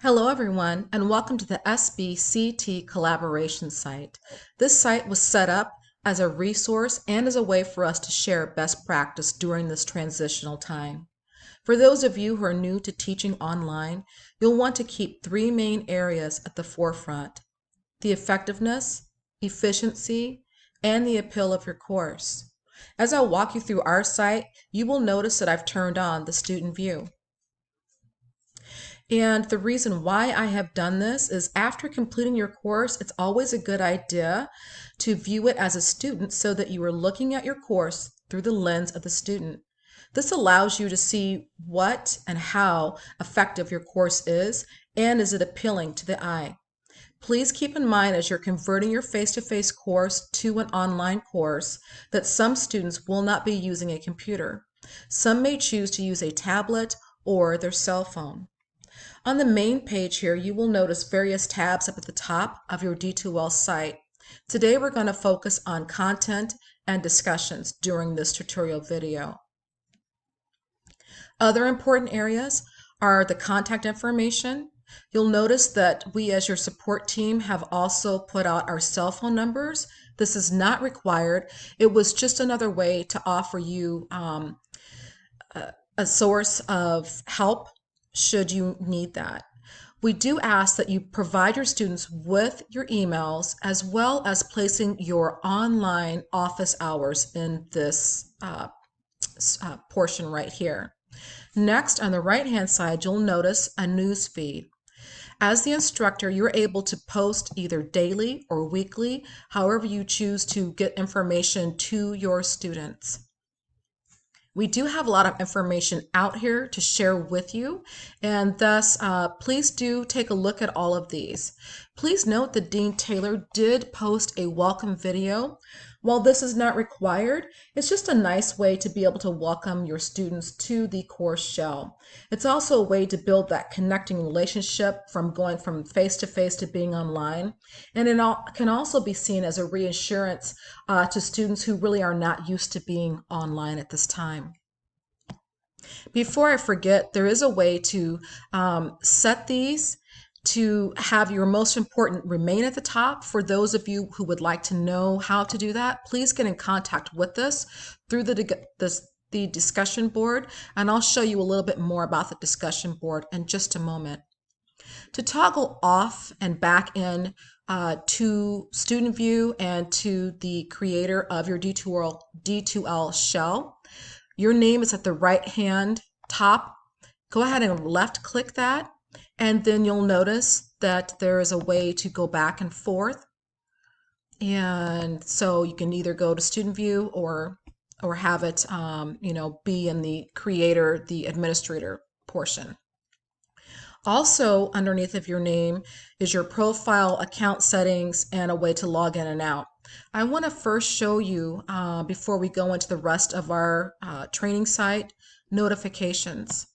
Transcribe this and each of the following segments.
Hello everyone, and welcome to the SBCT collaboration site. This site was set up as a resource and as a way for us to share best practice during this transitional time. For those of you who are new to teaching online, you'll want to keep three main areas at the forefront: the effectiveness, efficiency, and the appeal of your course. As I walk you through our site, you will notice that I've turned on the student view. And the reason why I have done this is after completing your course, it's always a good idea to view it as a student so that you are looking at your course through the lens of the student. This allows you to see what and how effective your course is it appealing to the eye. Please keep in mind as you're converting your face-to-face course to an online course that some students will not be using a computer. Some may choose to use a tablet or their cell phone. On the main page here, you will notice various tabs up at the top of your D2L site. Today we're going to focus on content and discussions during this tutorial video. Other important areas are the contact information. You'll notice that we as your support team have also put out our cell phone numbers. This is not required. It was just another way to offer you a source of help should you need that. We do ask that you provide your students with your emails as well as placing your online office hours in this portion right here. Next, on the right-hand side, you'll notice a news feed. As the instructor, you're able to post either daily or weekly, however you choose to get information to your students. We do have a lot of information out here to share with you, and thus please do take a look at all of these. Please note that Dean Taylor did post a welcome video. While this is not required, it's just a nice way to be able to welcome your students to the course shell. It's also a way to build that connecting relationship from going from face-to-face to being online, and it can also be seen as a reassurance to students who really are not used to being online at this time. Before I forget, there is a way to set these to have your most important remain at the top. For those of you who would like to know how to do that, please get in contact with us through the discussion board, and I'll show you a little bit more about the discussion board in just a moment. To toggle off and back in to student view and to the creator of your D2L shell, your name is at the right hand top. Go ahead and left click that, and then you'll notice that there is a way to go back and forth. And so you can either go to student view or have it be in the creator, the administrator portion. Also underneath of your name is your profile, account settings, and a way to log in and out. I want to first show you, before we go into the rest of our training site, notifications.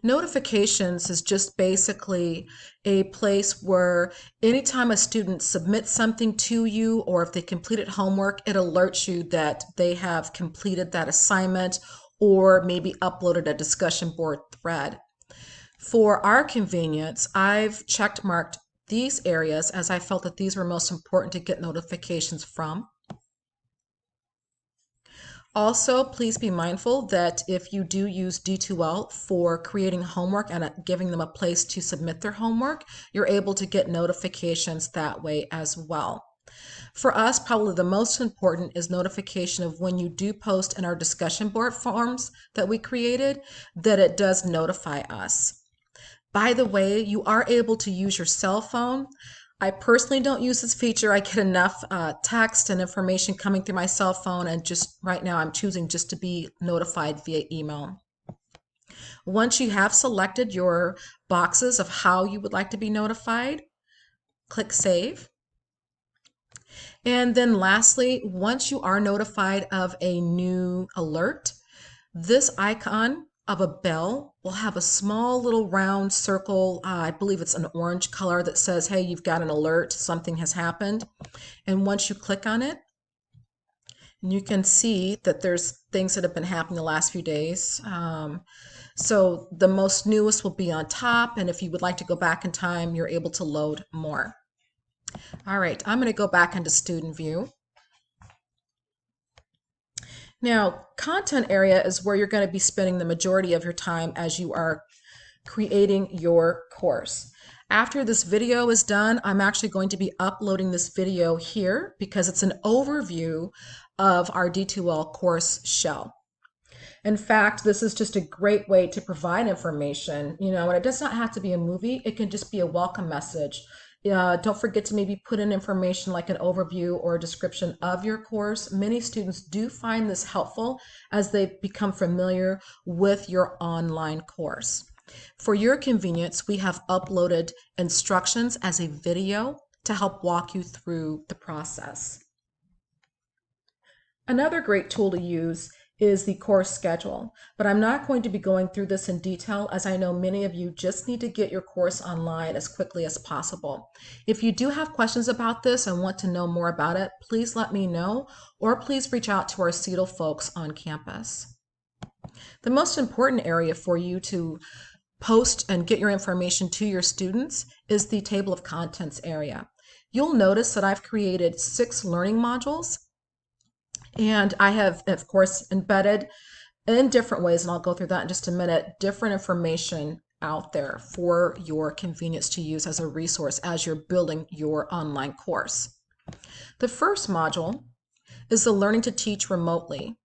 Notifications is just basically a place where anytime a student submits something to you, or if they completed homework, it alerts you that they have completed that assignment or maybe uploaded a discussion board thread. For our convenience, I've checked marked these areas as I felt that these were most important to get notifications from. Also, please be mindful that if you do use D2L for creating homework and giving them a place to submit their homework, you're able to get notifications that way as well. For us, probably the most important is notification of when you do post in our discussion board forms that we created, that it does notify us. By the way, you are able to use your cell phone. I personally don't use this feature. I get enough text and information coming through my cell phone, and just right now I'm choosing just to be notified via email. Once you have selected your boxes of how you would like to be notified, click Save. And then lastly, once you are notified of a new alert, this icon of a bell will have a small little round circle. I believe it's an orange color that says, hey, you've got an alert, something has happened. And once you click on it, you can see that there's things that have been happening the last few days. So the most newest will be on top, and if you would like to go back in time, you're able to load more. All right, I'm going to go back into student view. Now, content area is where you're going to be spending the majority of your time as you are creating your course. After this video is done, I'm actually going to be uploading this video here because it's an overview of our D2L course shell. In fact, this is just a great way to provide information, and it does not have to be a movie. It can just be a welcome message. Don't forget to maybe put in information like an overview or a description of your course. Many students do find this helpful as they become familiar with your online course. For your convenience, we have uploaded instructions as a video to help walk you through the process. Another great tool to use is the course schedule, but I'm not going to be going through this in detail as I know many of you just need to get your course online as quickly as possible. If you do have questions about this and want to know more about it, please let me know, or please reach out to our CETL folks on campus. The most important area for you to post and get your information to your students is the table of contents area. You'll notice that I've created 6 learning modules, and I have, of course, embedded in different ways, and I'll go through that in just a minute, different information out there for your convenience to use as a resource as you're building your online course. The first module is the Learning to Teach Remotely.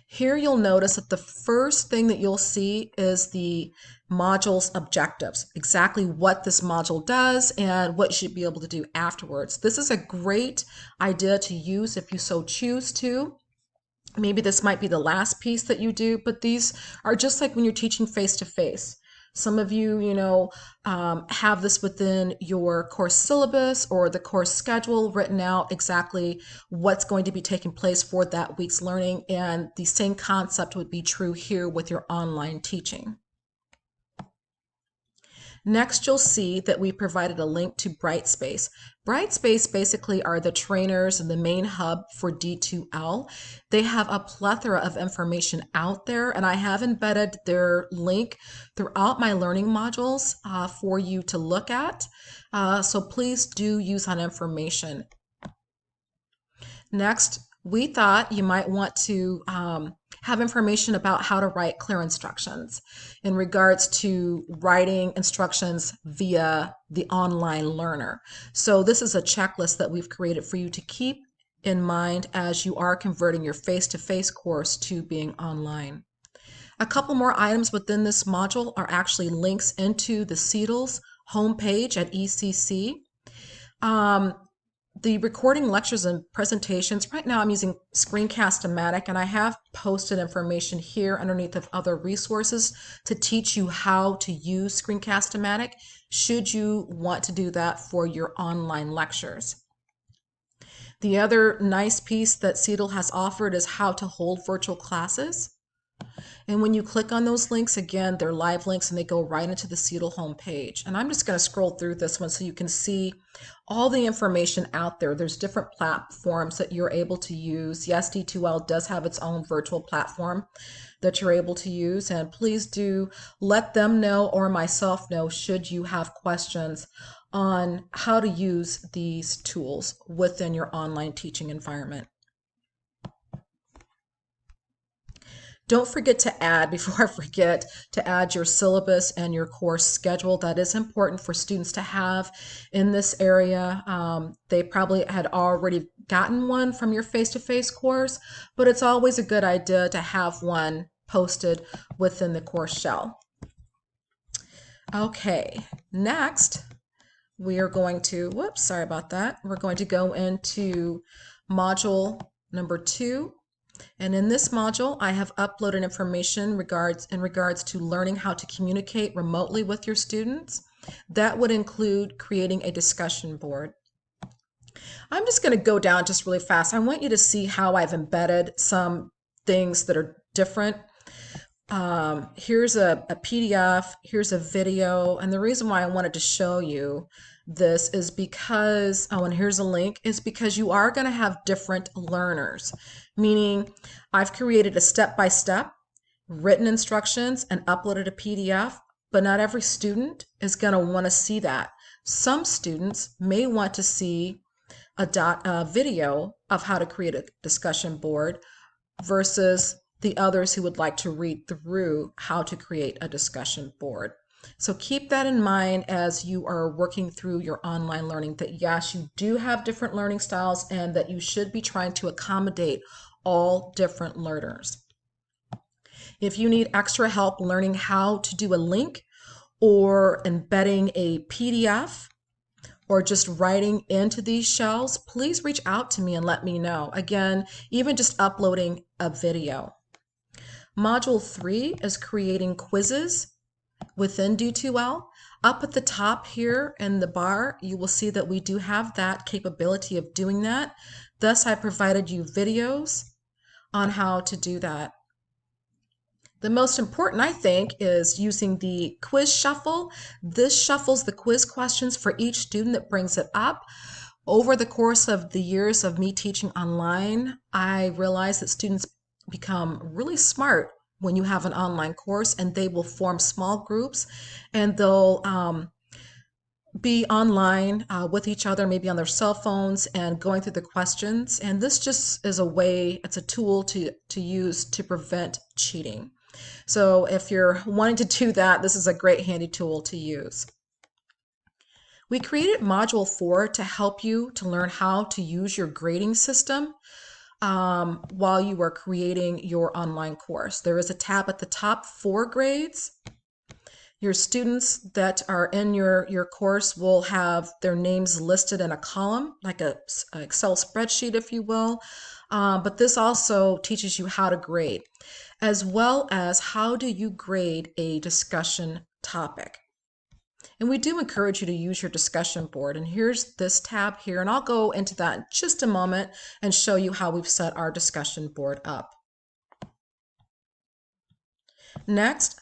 Here you'll notice that the first thing that you'll see is the module's objectives, exactly what this module does and what you should be able to do afterwards. This is a great idea to use if you so choose to. Maybe this might be the last piece that you do, but these are just like when you're teaching face-to-face. Some of you, have this within your course syllabus or the course schedule written out exactly what's going to be taking place for that week's learning, and the same concept would be true here with your online teaching. Next, you'll see that we provided a link to Brightspace. Brightspace basically are the trainers and the main hub for D2L. They have a plethora of information out there, and I have embedded their link throughout my learning modules for you to look at. So please do use that information. Next, we thought you might want to have information about how to write clear instructions in regards to writing instructions via the online learner. So this is a checklist that we've created for you to keep in mind as you are converting your face-to-face course to being online. A couple more items within this module are actually links into the CETL's homepage at ECC. The recording lectures and presentations, right now I'm using Screencast-O-Matic, and I have posted information here underneath of other resources to teach you how to use Screencast-O-Matic should you want to do that for your online lectures. The other nice piece that CETL has offered is how to hold virtual classes. And when you click on those links, again, they're live links and they go right into the CETL homepage. And I'm just going to scroll through this one so you can see all the information out there. There's different platforms that you're able to use. Yes, D2L does have its own virtual platform that you're able to use. And please do let them know or myself know should you have questions on how to use these tools within your online teaching environment. Don't forget to add, before I forget, to add your syllabus and your course schedule. That is important for students to have in this area. They probably had already gotten one from your face-to-face course, but it's always a good idea to have one posted within the course shell. Okay, next we are going to, whoops, sorry about that. We're going to go into module number 2. And in this module, I have uploaded information in regards to learning how to communicate remotely with your students. That would include creating a discussion board. I'm just going to go down just really fast. I want you to see how I've embedded some things that are different. Here's a PDF, here's a video, and the reason why I wanted to show you this is because, oh, and here's a link, is because you are going to have different learners, meaning I've created a step-by-step written instructions and upload it to PDF, but not every student is going to want to see that. Some students may want to see a video of how to create a discussion board versus the others who would like to read through how to create a discussion board. So keep that in mind as you are working through your online learning, that yes, you do have different learning styles and that you should be trying to accommodate all different learners. If you need extra help learning how to do a link or embedding a PDF or just writing into these shells, please reach out to me and let me know. Again, even just uploading a video. Module 3 is creating quizzes within D2L. Up at the top here in the bar, you will see that we do have that capability of doing that. Thus, I provided you videos on how to do that. The most important, I think, is using the quiz shuffle. This shuffles the quiz questions for each student that brings it up. Over the course of the years of me teaching online, I realized that students become really smart when you have an online course, and they will form small groups and they'll be online with each other, maybe on their cell phones, and going through the questions. And this just is a way, it's a tool to use to prevent cheating. So if you're wanting to do that, this is a great handy tool to use. We created Module 4 to help you to learn how to use your grading system while you are creating your online course. There is a tab at the top for grades. Your students that are in your course will have their names listed in a column, like an Excel spreadsheet, if you will. But this also teaches you how to grade, as well as how do you grade a discussion topic. And we do encourage you to use your discussion board. And here's this tab here, and I'll go into that in just a moment and show you how we've set our discussion board up. Next,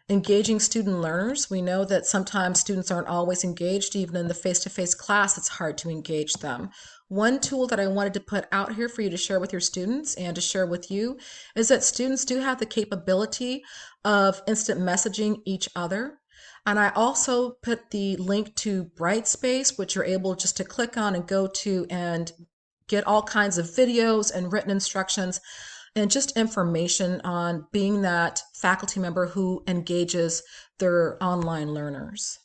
engaging student learners. We know that sometimes students aren't always engaged. Even in the face-to-face class, it's hard to engage them. One tool that I wanted to put out here for you to share with your students and to share with you is that students do have the capability of instant messaging each other. And I also put the link to Brightspace, which you're able just to click on and go to and get all kinds of videos and written instructions and just information on being that faculty member who engages their online learners.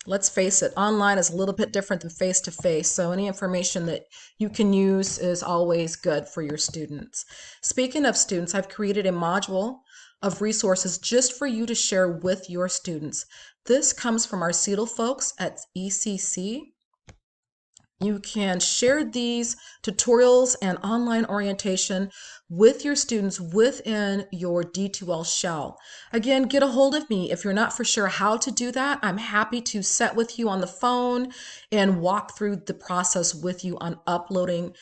Let's face it, online is a little bit different than face-to-face, so any information that you can use is always good for your students. Speaking of students, I've created a module of resources just for you to share with your students. This comes from our CETL folks at ECC. You can share these tutorials and online orientation with your students within your D2L shell. Again, get a hold of me. If you're not for sure how to do that, I'm happy to sit with you on the phone and walk through the process with you on uploading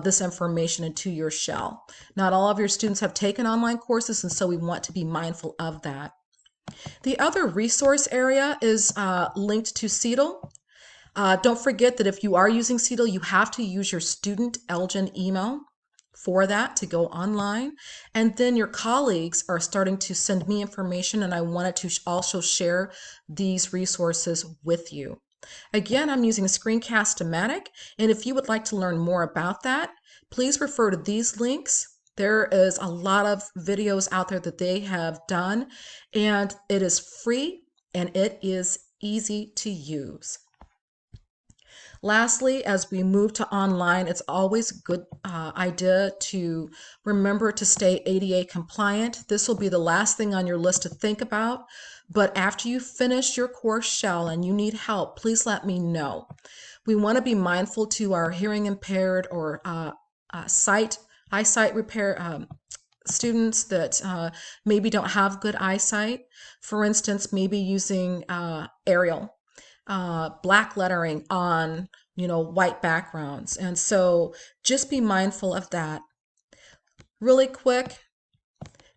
this information into your shell. Not all of your students have taken online courses, and so we want to be mindful of that. The other resource area is linked to CETL. Don't forget that if you are using CETL, you have to use your student Elgin email for that to go online. And then your colleagues are starting to send me information, and I wanted to also share these resources with you. Again, I'm using Screencast-O-Matic, and if you would like to learn more about that, please refer to these links. There is a lot of videos out there that they have done, and it is free and it is easy to use. Lastly, as we move to online, it's always a good idea to remember to stay ADA compliant. This will be the last thing on your list to think about, but after you finish your course shell and you need help, please let me know. We want to be mindful to our hearing impaired or eyesight repair students that maybe don't have good eyesight. For instance, maybe using Arial. Black lettering on, white backgrounds. And so just be mindful of that. Really quick,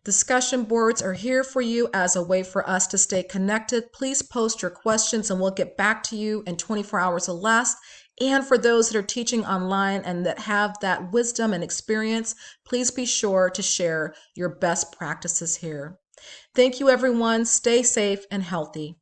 discussion boards are here for you as a way for us to stay connected. Please post your questions and we'll get back to you in 24 hours or less. And for those that are teaching online and that have that wisdom and experience, please be sure to share your best practices here. Thank you, everyone. Stay safe and healthy.